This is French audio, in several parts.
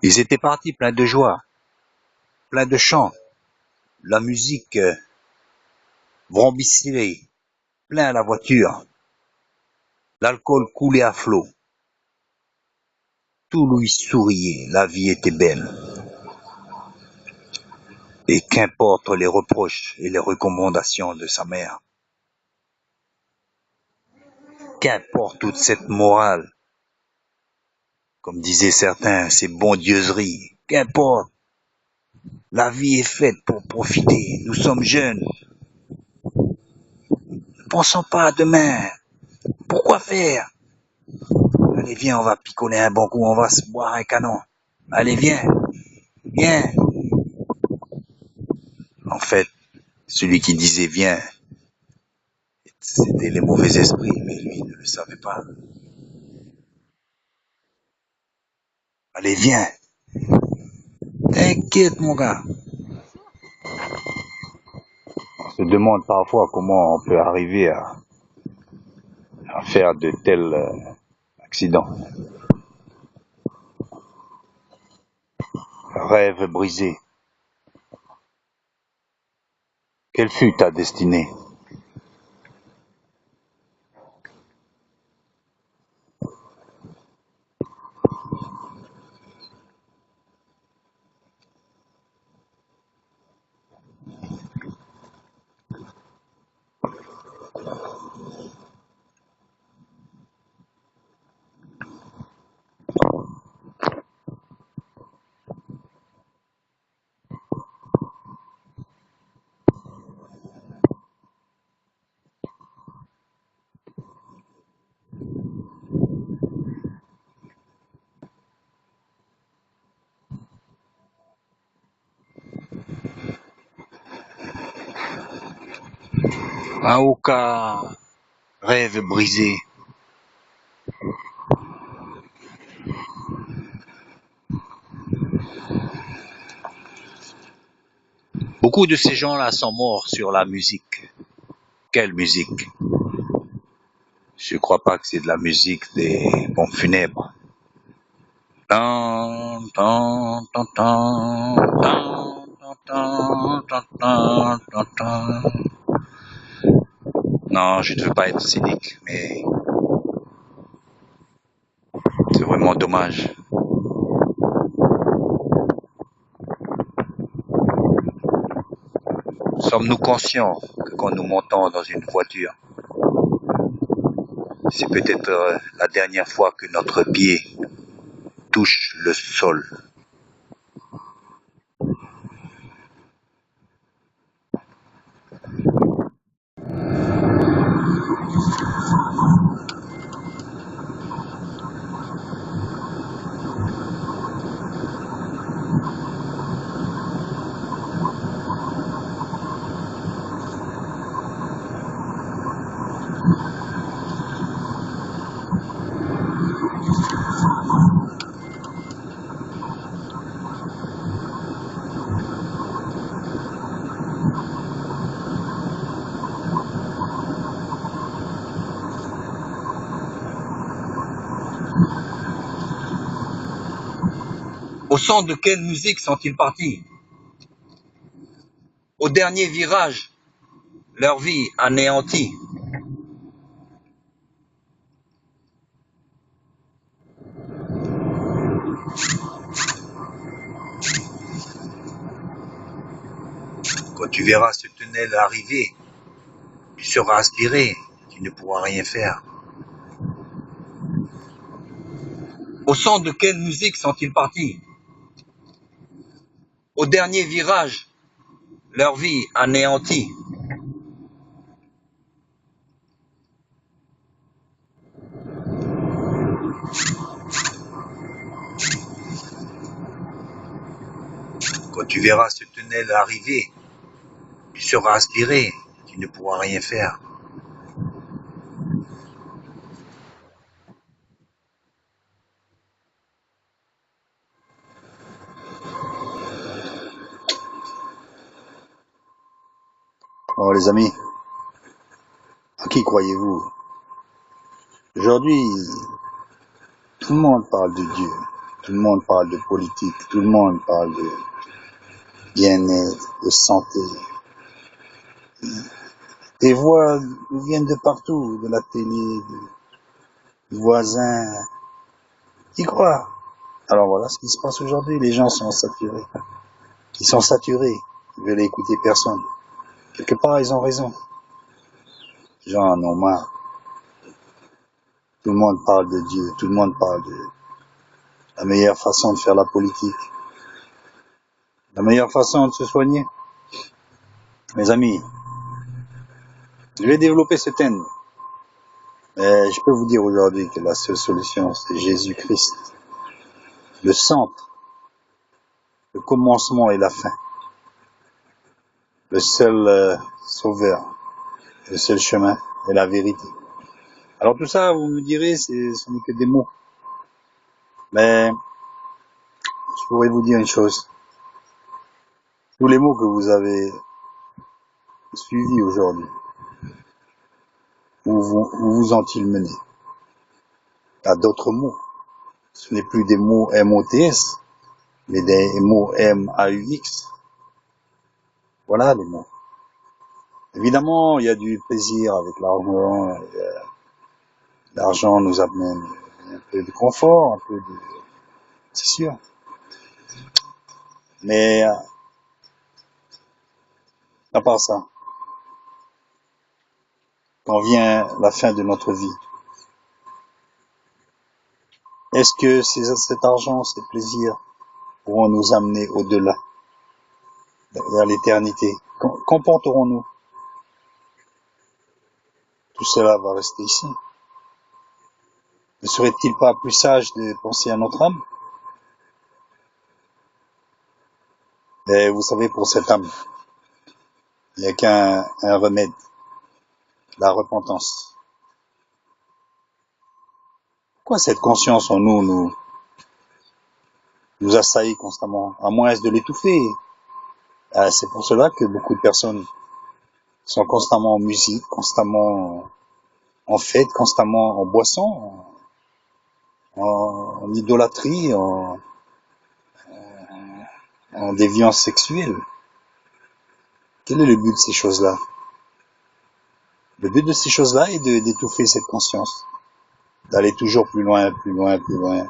Ils étaient partis pleins de joie, pleins de chants, la musique vrombissait, plein la voiture, l'alcool coulait à flot. Tout lui souriait, la vie était belle. Et qu'importe les reproches et les recommandations de sa mère. Qu'importe toute cette morale, comme disaient certains, ces bondieuseries. Qu'importe, la vie est faite pour profiter. Nous sommes jeunes. Ne pensons pas à demain. Pourquoi faire? Allez, viens, on va picoler un bon coup, on va se boire un canon. Allez, viens, viens. En fait, celui qui disait viens, c'était les mauvais esprits, mais lui ne le savait pas. Allez, viens. T'inquiète, mon gars. On se demande parfois comment on peut arriver à faire de tels accidents. Rêve brisé. Quelle fut ta destinée? Aoka, rêve brisé. Beaucoup de ces gens-là sont morts sur la musique. Quelle musique? Je crois pas que c'est de la musique des pompes funèbres. Tan, tan, tan, tan, tan, tan, tan, tan, tan, tan. Non, je ne veux pas être cynique, mais c'est vraiment dommage. Sommes-nous conscients que quand nous montons dans une voiture, c'est peut-être la dernière fois que notre pied touche le sol? Au son de quelle musique sont-ils partis? Au dernier virage, leur vie anéantie. Quand tu verras ce tunnel arriver, tu seras aspiré, tu ne pourras rien faire. Au son de quelle musique sont-ils partis? Au dernier virage, leur vie anéantie. Quand tu verras ce tunnel arriver, tu seras aspiré, tu ne pourras rien faire. Oh les amis, à qui croyez-vous? Aujourd'hui, tout le monde parle de Dieu. Tout le monde parle de politique, tout le monde parle de bien-être, de santé. Des voix nous viennent de partout, de la télé, du voisin. Qui croit? Alors voilà ce qui se passe aujourd'hui. Les gens sont saturés. Ils sont saturés. Ils veulent écouter personne. Quelque part, ils ont raison. Les gens en ont marre. Tout le monde parle de Dieu. Tout le monde parle de la meilleure façon de faire la politique. La meilleure façon de se soigner. Mes amis, je vais développer ce thème. Mais je peux vous dire aujourd'hui que la seule solution, c'est Jésus-Christ. Le centre, le commencement et la fin. Le seul sauveur, le seul chemin et la vérité. Alors tout ça, vous me direz, ce n'est que des mots. Mais je pourrais vous dire une chose. Tous les mots que vous avez suivis aujourd'hui, où vous ont-ils mené? À d'autres mots. Ce n'est plus des mots M-O-T-S, mais des mots M-A-U-X. Voilà les mots. Évidemment, il y a du plaisir avec l'argent. L'argent nous amène un peu de confort, un peu de... C'est sûr. Mais, à part ça, quand vient la fin de notre vie, est-ce que cet argent, ces plaisirs pourront nous amener au-delà, vers l'éternité? Qu'en porterons-nous? Tout cela va rester ici. Ne serait-il pas plus sage de penser à notre âme? Et vous savez, pour cette âme, il n'y a qu'un remède, la repentance. Pourquoi cette conscience en nous assaillit constamment, à moins de l'étouffer? C'est pour cela que beaucoup de personnes sont constamment en musique, constamment en fête, constamment en boisson, en idolâtrie, en déviance sexuelle. Quel est le but de ces choses-là? Le but de ces choses-là est d'étouffer cette conscience, d'aller toujours plus loin, plus loin, plus loin.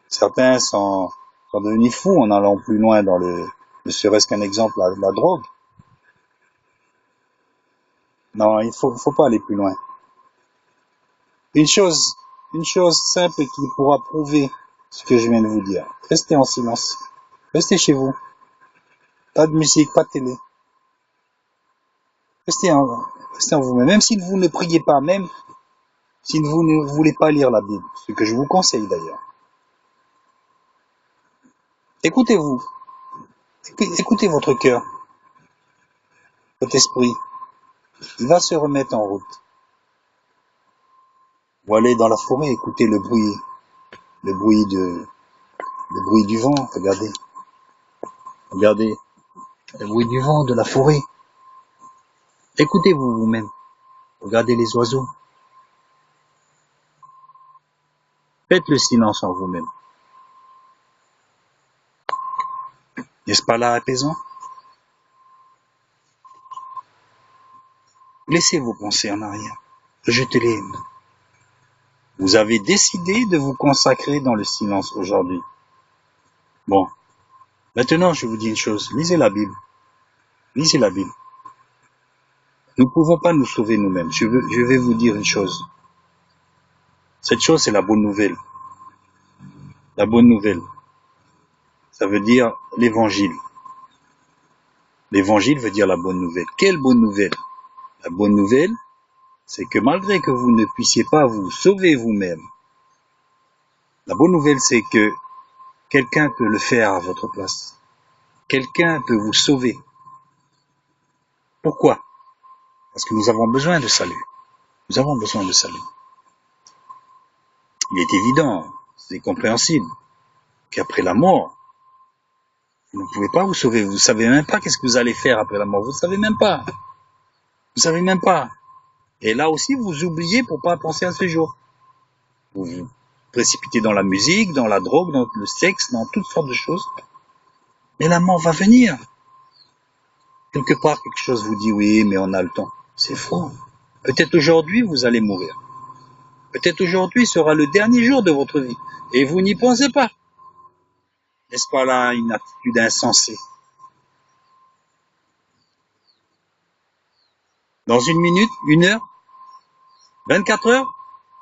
Certains sont devenus fous en allant plus loin dans ne serait-ce qu'un exemple, la drogue. Non, il faut pas aller plus loin. Une chose simple qui pourra prouver ce que je viens de vous dire. Restez en silence. Restez chez vous. Pas de musique, pas de télé. Restez en vous-même. Même si vous ne priez pas, même si vous ne voulez pas lire la Bible, ce que je vous conseille d'ailleurs. Écoutez-vous. Écoutez votre cœur, votre esprit. Il va se remettre en route. Ou aller dans la forêt, écouter le bruit du vent. Regardez, le bruit du vent de la forêt. Écoutez-vous vous-même. Regardez les oiseaux. Faites le silence en vous-même. N'est-ce pas là apaisant? Laissez vos pensées en arrière. Jetez-les. Vous avez décidé de vous consacrer dans le silence aujourd'hui. Bon. Maintenant, je vous dis une chose. Lisez la Bible. Lisez la Bible. Nous ne pouvons pas nous sauver nous-mêmes. Je vais vous dire une chose. Cette chose, c'est la bonne nouvelle. La bonne nouvelle. Ça veut dire l'évangile. L'évangile veut dire la bonne nouvelle. Quelle bonne nouvelle? La bonne nouvelle, c'est que malgré que vous ne puissiez pas vous sauver vous-même, la bonne nouvelle, c'est que quelqu'un peut le faire à votre place. Quelqu'un peut vous sauver. Pourquoi? Parce que nous avons besoin de salut. Nous avons besoin de salut. Il est évident, c'est compréhensible, qu'après la mort, vous ne pouvez pas vous sauver. Vous ne savez même pas qu'est-ce que vous allez faire après la mort. Vous ne savez même pas. Vous savez même pas. Et là aussi, vous oubliez pour pas penser à ce jour. Vous précipiter dans la musique, dans la drogue, dans le sexe, dans toutes sortes de choses. Mais la mort va venir. Quelque part, quelque chose vous dit, oui, mais on a le temps. C'est faux. Peut-être aujourd'hui, vous allez mourir. Peut-être aujourd'hui sera le dernier jour de votre vie. Et vous n'y pensez pas. N'est-ce pas là une attitude insensée? Dans 1 minute, 1 heure, 24 heures,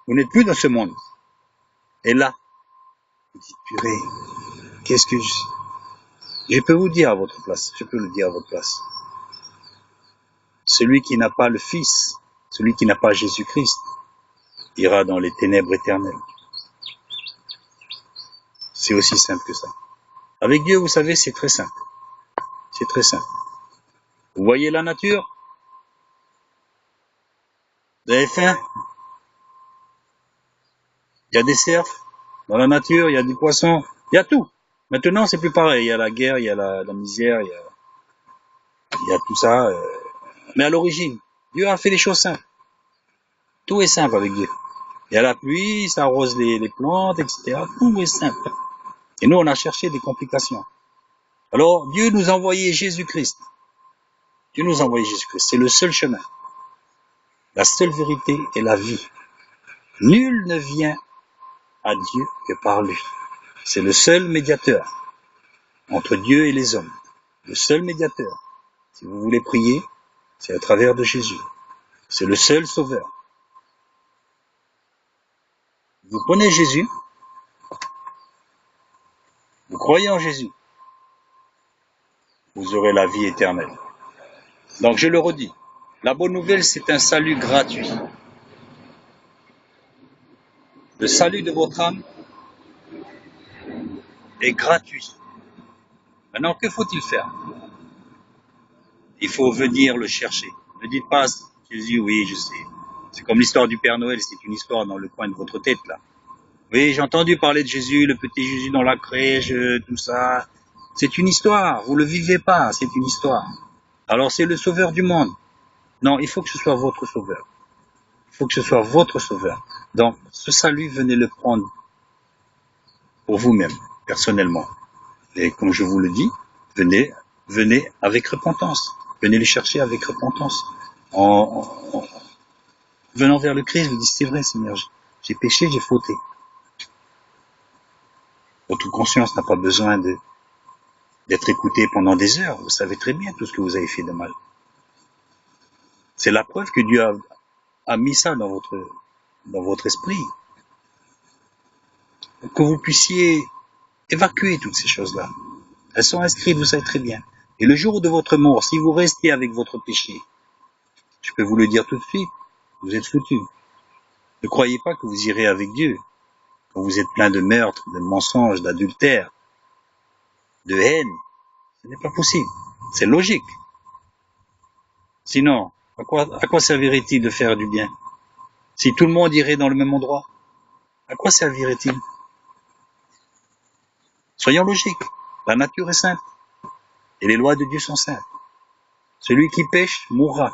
vous n'êtes plus dans ce monde. Et là, vous dites, purée, qu'est-ce que je peux vous dire à votre place, je peux le dire à votre place. Celui qui n'a pas le Fils, celui qui n'a pas Jésus-Christ, ira dans les ténèbres éternelles. C'est aussi simple que ça. Avec Dieu, vous savez, c'est très simple. C'est très simple. Vous voyez la nature? Vous avez faim? Il y a des cerfs dans la nature, il y a des poissons, il y a tout. Maintenant, c'est plus pareil. Il y a la guerre, il y a la misère, il y a tout ça. Mais à l'origine, Dieu a fait les choses simples. Tout est simple avec Dieu. Il y a la pluie, ça arrose les plantes, etc. Tout est simple. Et nous, on a cherché des complications. Alors, Dieu nous a envoyé Jésus-Christ. Dieu nous a envoyé Jésus-Christ. C'est le seul chemin. La seule vérité est la vie. Nul ne vient à Dieu que par lui. C'est le seul médiateur entre Dieu et les hommes. Le seul médiateur. Si vous voulez prier, c'est à travers de Jésus. C'est le seul sauveur. Vous prenez Jésus, vous croyez en Jésus, vous aurez la vie éternelle. Donc je le redis, la bonne nouvelle, c'est un salut gratuit. Le salut de votre âme est gratuit. Maintenant, que faut-il faire? Il faut venir le chercher. Ne dites pas, Jésus, oui, je sais. C'est comme l'histoire du Père Noël, c'est une histoire dans le coin de votre tête, là. Oui, j'ai entendu parler de Jésus, le petit Jésus dans la crèche, tout ça. C'est une histoire, vous le vivez pas, c'est une histoire. Alors c'est le sauveur du monde. Non, il faut que ce soit votre sauveur. Il faut que ce soit votre sauveur. Donc, ce salut, venez le prendre pour vous-même, personnellement. Et comme je vous le dis, venez avec repentance. Venez le chercher avec repentance. En venant vers le Christ, vous dites, c'est vrai, Seigneur, j'ai péché, j'ai fauté. Votre conscience n'a pas besoin d'être écoutée pendant des heures. Vous savez très bien tout ce que vous avez fait de mal. C'est la preuve que Dieu a mis ça dans votre esprit. Pour que vous puissiez évacuer toutes ces choses-là. Elles sont inscrites, vous savez très bien. Et le jour de votre mort, si vous restez avec votre péché, je peux vous le dire tout de suite, vous êtes foutus. Ne croyez pas que vous irez avec Dieu. Quand vous êtes plein de meurtres, de mensonges, d'adultère, de haine, ce n'est pas possible. C'est logique. Sinon, à quoi servirait-il de faire du bien? Si tout le monde irait dans le même endroit, à quoi servirait-il? Soyons logiques. La nature est sainte. Et les lois de Dieu sont saintes. Celui qui pêche mourra.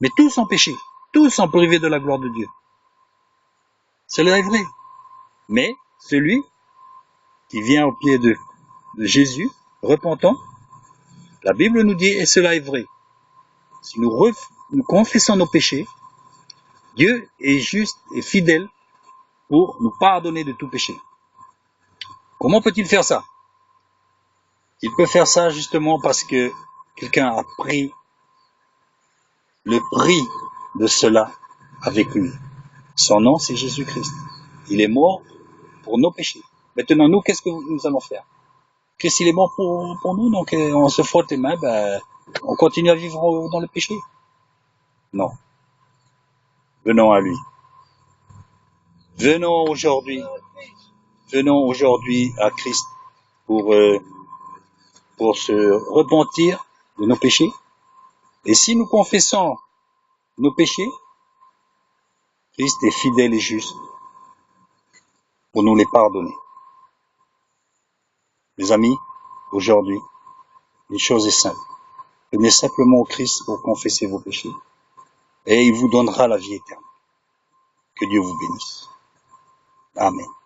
Mais tous sont péchés. Tous sont privés de la gloire de Dieu. Cela est vrai. Mais celui qui vient au pied de Jésus, repentant, la Bible nous dit, et cela est vrai, si nous confessons nos péchés, Dieu est juste et fidèle pour nous pardonner de tout péché. Comment peut-il faire ça? Il peut faire ça justement parce que quelqu'un a pris le prix de cela avec lui. Son nom, c'est Jésus-Christ. Il est mort pour nos péchés. Maintenant, nous, qu'est-ce que nous allons faire? Christ, il est mort pour nous, donc on se frotte les mains, on continue à vivre dans le péché? Non. Venons à lui. Venons aujourd'hui à Christ pour se repentir de nos péchés. Et si nous confessons nos péchés, Christ est fidèle et juste pour nous les pardonner. Mes amis, aujourd'hui, une chose est simple. Venez simplement au Christ pour confesser vos péchés et il vous donnera la vie éternelle. Que Dieu vous bénisse. Amen.